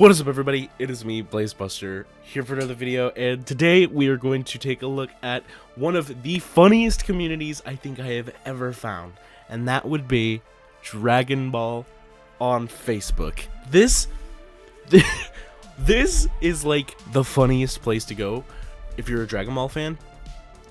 What is up, everybody? It is me, BlazeBuster, here for another video, and today we are going to take a look at one of the funniest communities I think I have ever found, and that would be Dragon Ball on Facebook. This is like the funniest place to go if you're a Dragon Ball fan,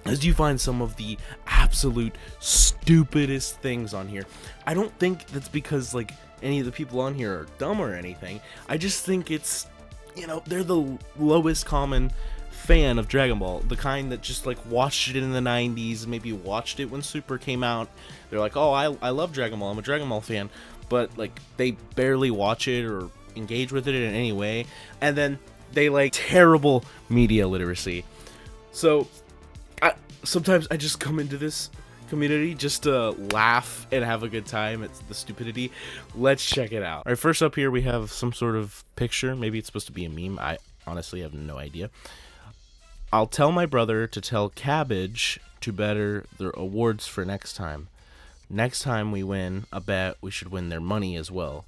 as you find some of the absolute stupidest things on here. I don't think that's because like any of the people on here are dumb or anything. I just think it's, you know, they're the lowest common fan of Dragon Ball, the kind that just like watched it in the 90s, maybe watched it when Super came out. They're like, oh, I love Dragon Ball, I'm a Dragon Ball fan, but like they barely watch it or engage with it in any way, and then they like terrible media literacy. So sometimes I just come into this community just to laugh and have a good time at the stupidity. Let's check it out. All right, first up here we have some sort of picture. Maybe it's supposed to be a meme. I honestly have no idea. I'll tell my brother to tell Cabbage to better their awards for next time. Next time we win a bet, we should win their money as well.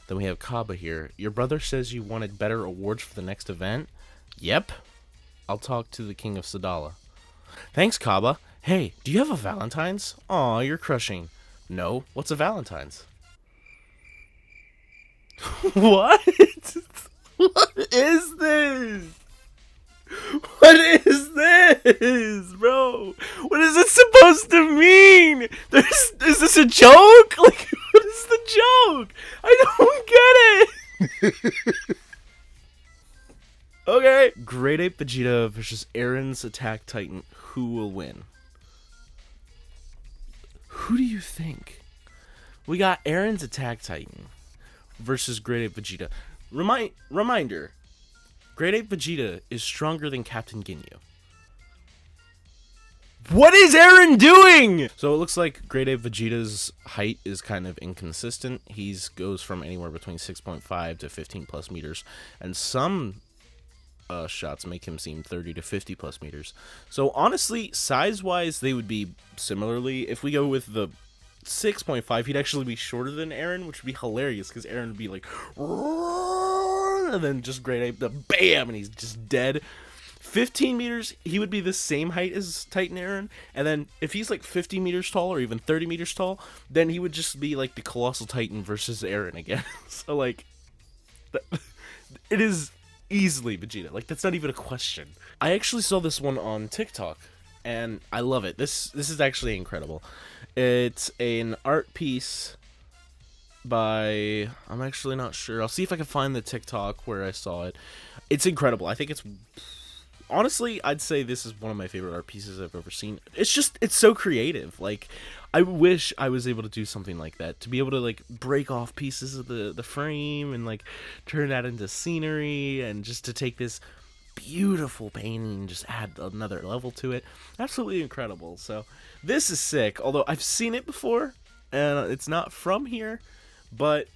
Then we have Kaba here. Your brother says you wanted better awards for the next event? Yep. I'll talk to the King of Sadala. Thanks, Kaba. Hey, do you have a Valentine's? Aw, you're crushing. No, what's a Valentine's? What? What is this? What is this, bro? What is it supposed to mean? Is this a joke? Like, what is the joke? I don't get it. Okay. Great Ape Vegeta versus Aaron's Attack Titan. Who will win? Who do you think? We got Aaron's Attack Titan versus Great Ape Vegeta. Reminder, Great Ape Vegeta is stronger than Captain Ginyu. What is Aaron doing? So it looks like Great Ape Vegeta's height is kind of inconsistent. He goes from anywhere between 6.5 to 15 plus meters, and some shots make him seem 30 to 50 plus meters. So honestly, size wise they would be similarly. If we go with the 6.5, he'd actually be shorter than Aaron, which would be hilarious because Aaron would be like, and then just Great Ape, the bam, and he's just dead. 15 meters, he would be the same height as Titan Aaron, and then if he's like 50 meters tall or even 30 meters tall, then he would just be like the Colossal Titan versus Aaron again. So like, it is easily Vegeta. Like, that's not even a question. I actually saw this one on TikTok, and I love it. This is actually incredible. It's an art piece by, I'm actually not sure. I'll see if I can find the TikTok where I saw it. It's incredible. I think it's, honestly, I'd say this is one of my favorite art pieces I've ever seen. It's so creative. Like, I wish I was able to do something like that, to be able to like break off pieces of the frame and like turn that into scenery, and just to take this beautiful painting and just add another level to it. Absolutely incredible. So this is sick, although I've seen it before and it's not from here, but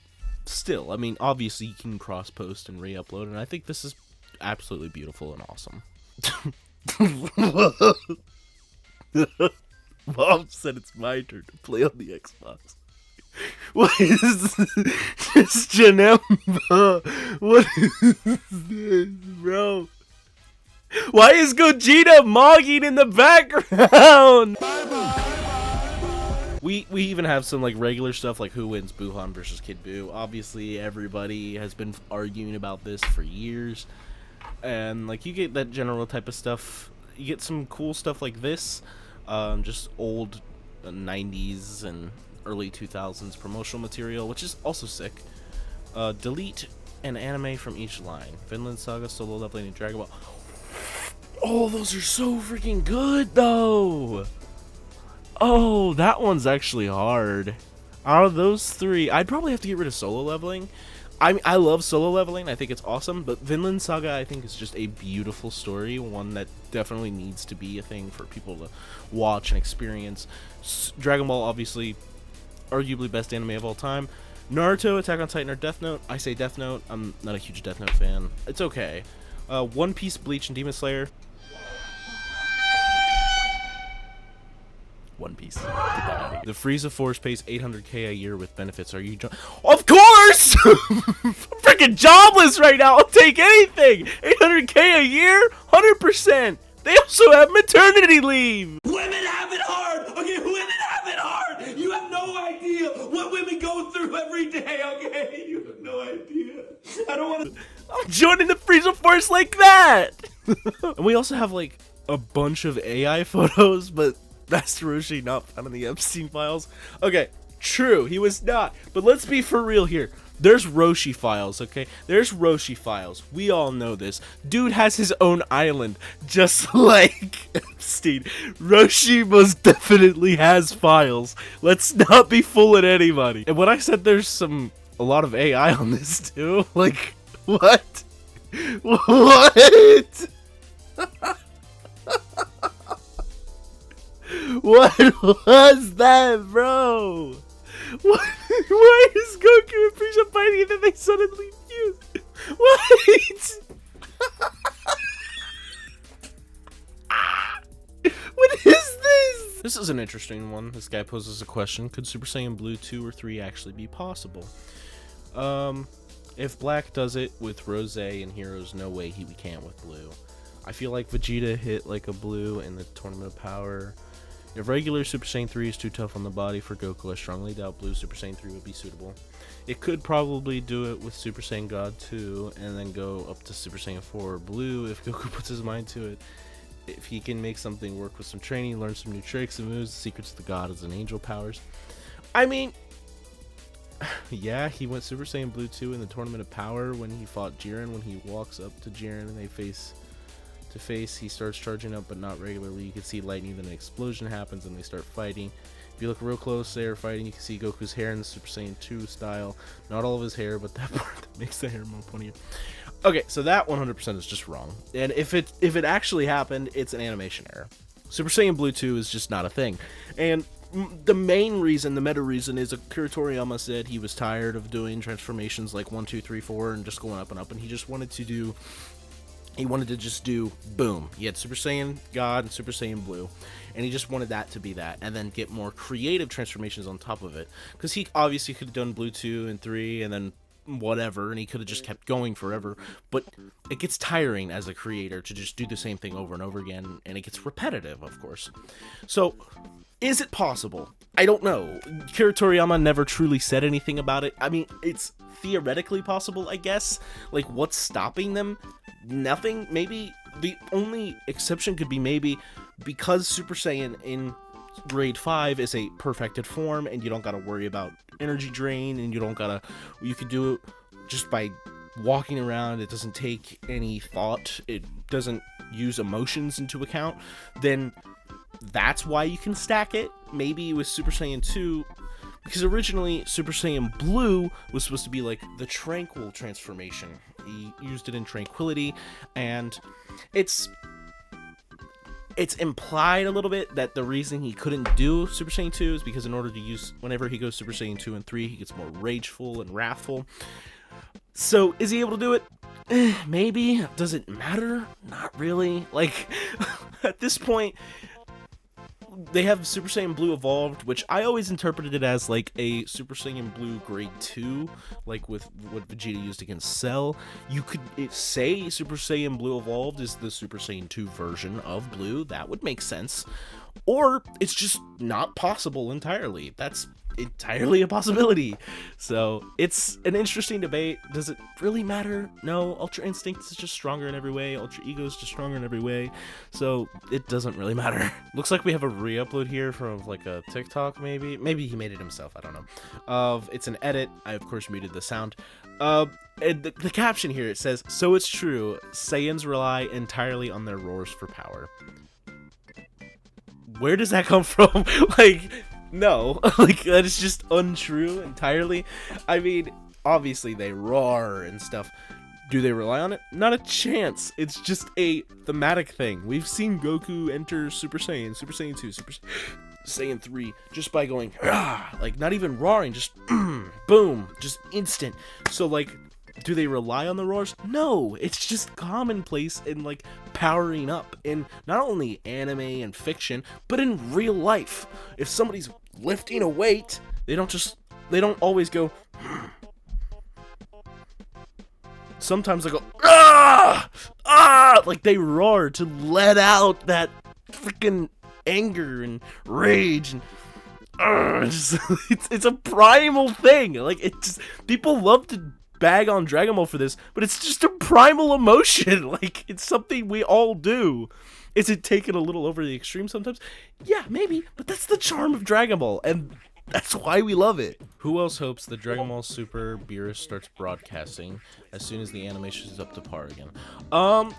still, I mean, obviously you can cross post and re-upload, and I think this is absolutely beautiful and awesome. Mom said it's my turn to play on the Xbox. What is this, Janemba? What is this, bro? Why is Gogeta mogging in the background? We even have some like regular stuff like who wins Buhan versus Kid Buu. Obviously, everybody has been arguing about this for years, and like you get that general type of stuff. You get some cool stuff like this. Just old 90s and early 2000s promotional material, which is also sick. Delete an anime from each line. Vinland Saga, Solo Leveling, and Dragon Ball. Oh, those are so freaking good, though. Oh, that one's actually hard. Out of those three, I'd probably have to get rid of Solo Leveling. I love Solo Leveling, I think it's awesome, but Vinland Saga I think is just a beautiful story, one that definitely needs to be a thing for people to watch and experience. Dragon Ball, obviously, arguably best anime of all time. Naruto, Attack on Titan, or Death Note. I say Death Note, I'm not a huge Death Note fan. It's okay. One Piece, Bleach, and Demon Slayer. One Piece. Get that out of here. The Frieza Force pays 800k a year with benefits. Are you Of course! course! I'm freaking jobless right now. I'll take anything. 800K a year? 100%. They also have maternity leave. Women have it hard. Okay, women have it hard. You have no idea what women go through every day. Okay, you have no idea. I don't want to. I'm joining the Frieza Force like that. And we also have like a bunch of AI photos, but that's Roshi not found in the Epstein files. Okay, true, he was not. But let's be for real here. There's Roshi files, okay? There's Roshi files. We all know this. Dude has his own island, just like Epstein. Roshi most definitely has files. Let's not be fooling anybody. And when I said there's a lot of AI on this too, like, what? What? What was that, bro? Why is Goku and Frieza fighting and then they suddenly fuse? What? What is this? This is an interesting one. This guy poses a question. Could Super Saiyan Blue 2 or 3 actually be possible? If Black does it with Rose and Heroes, no way we can't with Blue. I feel like Vegeta hit like a Blue in the Tournament of Power. If regular Super Saiyan 3 is too tough on the body for Goku, I strongly doubt Blue Super Saiyan 3 would be suitable. It could probably do it with Super Saiyan God 2, and then go up to Super Saiyan 4 Blue if Goku puts his mind to it. If he can make something work with some training, learn some new tricks and moves, the secrets of the gods and angel powers. I mean, yeah, he went Super Saiyan Blue 2 in the Tournament of Power when he fought Jiren. When he walks up to Jiren and they face to face, he starts charging up, but not regularly. You can see lightning, then an explosion happens and they start fighting. If you look real close, they are fighting. You can see Goku's hair in the Super Saiyan 2 style. Not all of his hair, but that part that makes the hair more pointy. Okay, so that 100% is just wrong. And if it actually happened, it's an animation error. Super Saiyan Blue 2 is just not a thing. And the main reason, the meta reason, is Akira Toriyama said he was tired of doing transformations like 1, 2, 3, 4 and just going up and up, and he just wanted to do. He wanted to just do, boom. He had Super Saiyan God and Super Saiyan Blue, and he just wanted that to be that, and then get more creative transformations on top of it. Because he obviously could have done Blue 2 and 3, and then whatever, and he could have just kept going forever. But it gets tiring as a creator to just do the same thing over and over again, and it gets repetitive, of course. So, is it possible? I don't know. Akira Toriyama never truly said anything about it. I mean, it's theoretically possible, I guess. Like, what's stopping them? Nothing. Maybe the only exception could be maybe because Super Saiyan in grade 5 is a perfected form and you don't gotta worry about energy drain, and you can do it just by walking around. It doesn't take any thought, it doesn't use emotions into account, then that's why you can stack it. Maybe with Super Saiyan 2, because originally Super Saiyan Blue was supposed to be like the tranquil transformation. He used it in Tranquility, and it's implied a little bit that the reason he couldn't do Super Saiyan 2 is because in order to use, whenever he goes Super Saiyan 2 and 3, he gets more rageful and wrathful. So, is he able to do it? Maybe. Does it matter? Not really. Like, at this point, they have Super Saiyan Blue Evolved, which I always interpreted it as like a Super Saiyan Blue Grade 2, like with what Vegeta used against Cell. You could say Super Saiyan Blue Evolved is the Super Saiyan 2 version of Blue. That would make sense. Or it's just not possible entirely. That's entirely a possibility. So it's an interesting debate. Does it really matter? No. Ultra Instinct is just stronger in every way. Ultra Ego is just stronger in every way. So it doesn't really matter. Looks like we have a re-upload here from like a TikTok maybe. Maybe he made it himself. I don't know. It's an edit. I of course muted the sound. And the caption here, it says, "So it's true. Saiyans rely entirely on their roars for power." Where does that come from? Like, no. Like, that is just untrue entirely. I mean, obviously they roar and stuff. Do they rely on it? Not a chance. It's just a thematic thing. We've seen Goku enter Super Saiyan, Super Saiyan 2, Super Saiyan 3, just by going, rah! Like, not even roaring, just boom, just instant. So, like, do they rely on the roars? No, it's just commonplace in like powering up in not only anime and fiction, but in real life. If somebody's lifting a weight, they don't always go sometimes they go, ah, ah, like they roar to let out that freaking anger and rage and it's a primal thing. Like, it just, people love to bag on Dragon Ball for this, but it's just a primal emotion. Like, it's something we all do. Is it taken a little over the extreme sometimes? Yeah, maybe, but that's the charm of Dragon Ball, and that's why we love it. Who else hopes that Dragon Ball Super Beerus starts broadcasting as soon as the animation is up to par again?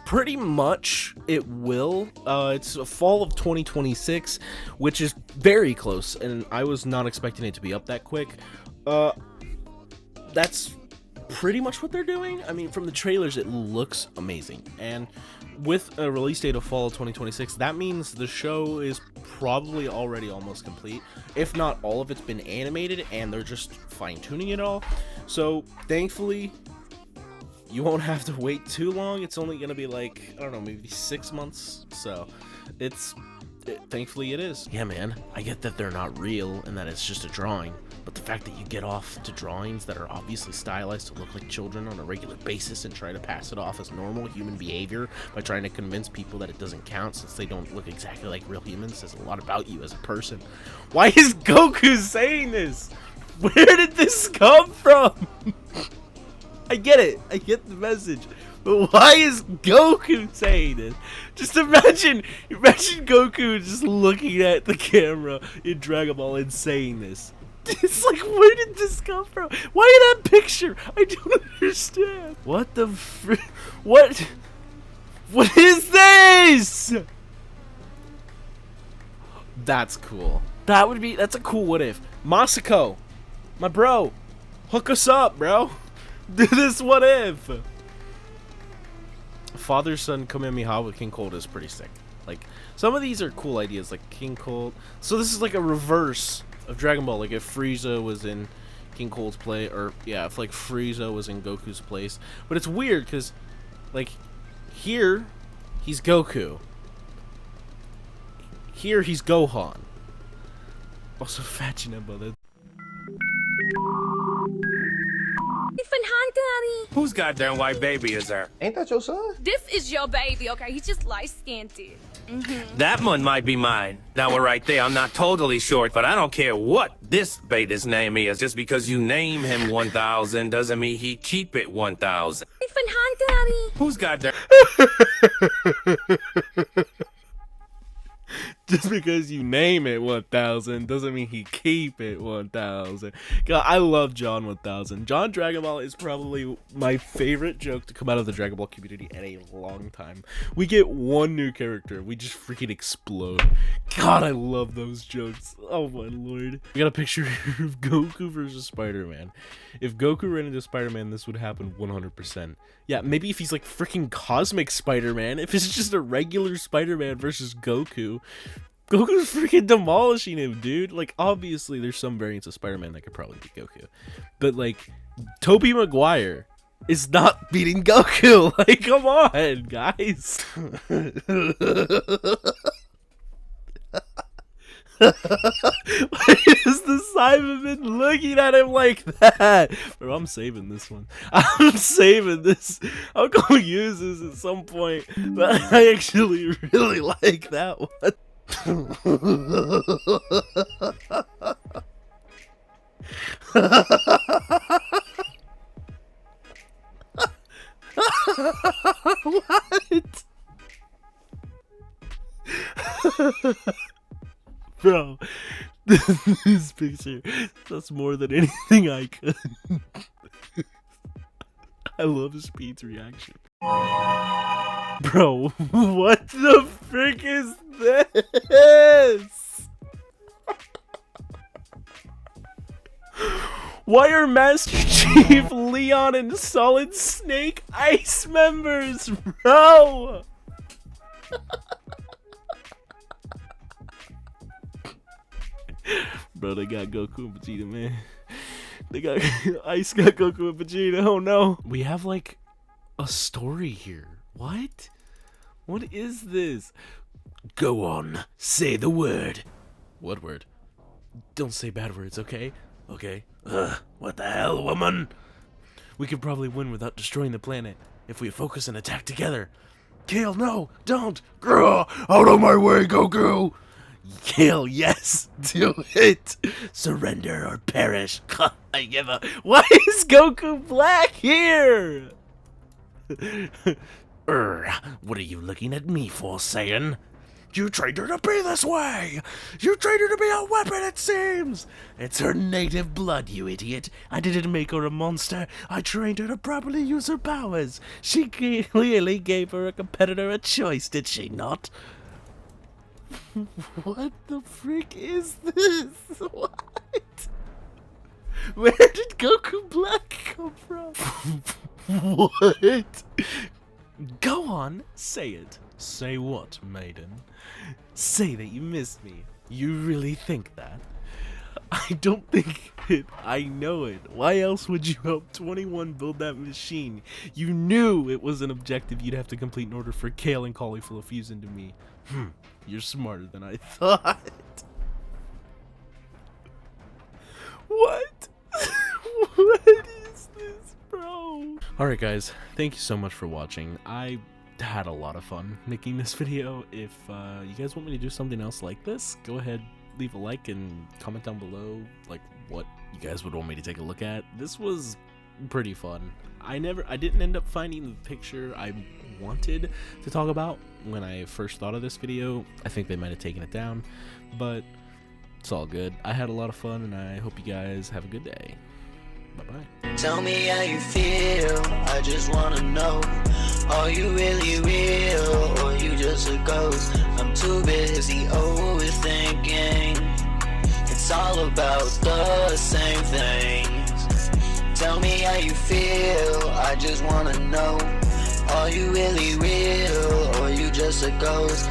Pretty much it will. It's a fall of 2026, which is very close, and I was not expecting it to be up that quick. That's pretty much what they're doing. I mean, from the trailers, it looks amazing, and with a release date of fall of 2026, that means the show is probably already almost complete. If not, all of it's been animated and they're just fine-tuning it all. So thankfully, you won't have to wait too long. It's only gonna be like, I don't know, maybe 6 months. So thankfully it is. Yeah, man, I get that they're not real and that it's just a drawing, but the fact that you get off to drawings that are obviously stylized to look like children on a regular basis and try to pass it off as normal human behavior by trying to convince people that it doesn't count since they don't look exactly like real humans says a lot about you as a person. Why is Goku saying this? Where did this come from? I get it. I get the message. But why is Goku saying this? Just imagine Goku just looking at the camera in Dragon Ball and saying this. It's like, where did this come from? Why that picture? I don't understand. What the what is this? That's cool. That's a cool what if. Masako, my bro, hook us up, bro. Do this what if. Father-son Kamehameha with King Cold is pretty sick. Like, some of these are cool ideas, like King Cold. So this is like a reverse of Dragon Ball. Like, if Frieza was in King Cold's place, or yeah, if like Frieza was in Goku's place. But it's weird because, like, here he's Goku. Here he's Gohan. Also, Fachinebo. That. Whose goddamn white baby is there? Ain't that your son? This is your baby, okay? He's just light-skinned. That one might be mine. Now we're right there. I'm not totally short, but I don't care what this beta's name is. Just because you name him 1000 doesn't mean he keep it 1000. Who's goddamn? Just because you name it 1000 doesn't mean he keep it 1000. God, I love John 1000. John Dragon Ball is probably my favorite joke to come out of the Dragon Ball community in a long time. We get one new character, we just freaking explode. God, I love those jokes. Oh my lord. We got a picture here of Goku versus Spider-Man. If Goku ran into Spider-Man, this would happen 100%. Yeah, maybe if he's like freaking Cosmic Spider-Man. If it's just a regular Spider-Man versus Goku, Goku's freaking demolishing him, dude. Like, obviously, there's some variants of Spider-Man that could probably beat Goku. But, like, Tobey Maguire is not beating Goku. Like, come on, guys. Why is the Cyberman looking at him like that? Bro, I'm saving this one. I'm saving this. I'm gonna use this at some point. But I actually really like that one. What? Bro, this picture, that's more than anything I could. I love Speed's reaction. Bro, what the frick is this? Why are Master Chief, Leon, and Solid Snake Ice members, bro? Bro, they got Goku and Vegeta, man. They got Ice got Goku and Vegeta. Oh no. We have like a story here. What? What is this? Go on, say the word. What word? Don't say bad words, okay? Okay. What the hell, woman? We could probably win without destroying the planet if we focus and attack together. Kale, no, don't. Grr, out of my way, Goku. Kale, yes, do it. Surrender or perish. I give up. Why is Goku black here? What are you looking at me for, Saiyan? You trained her to be this way! You trained her to be a weapon, it seems! It's her native blood, you idiot. I didn't make her a monster. I trained her to properly use her powers. She clearly gave her competitor a choice, did she not? What the frick is this? What? Where did Goku Black come from? What? Go on, say it. Say what, maiden? Say that you miss me. You really think that? I don't think it. I know it. Why else would you help 21 build that machine? You knew it was an objective you'd have to complete in order for Kale and Cauliflower to fuse into me. You're smarter than I thought. What? What is this, bro? Alright guys, thank you so much for watching. I had a lot of fun making this video. If you guys want me to do something else like this, go ahead, leave a like and comment down below like what you guys would want me to take a look at. This was pretty fun. I didn't end up finding the picture I wanted to talk about when I first thought of this video. I think they might have taken it down, but it's all good. I had a lot of fun and I hope you guys have a good day. Bye-bye. Tell me how you feel, I just wanna know. Are you really real, or you just a ghost? I'm too busy overthinking. It's all about the same things. Tell me how you feel, I just wanna know. Are you really real, or you just a ghost?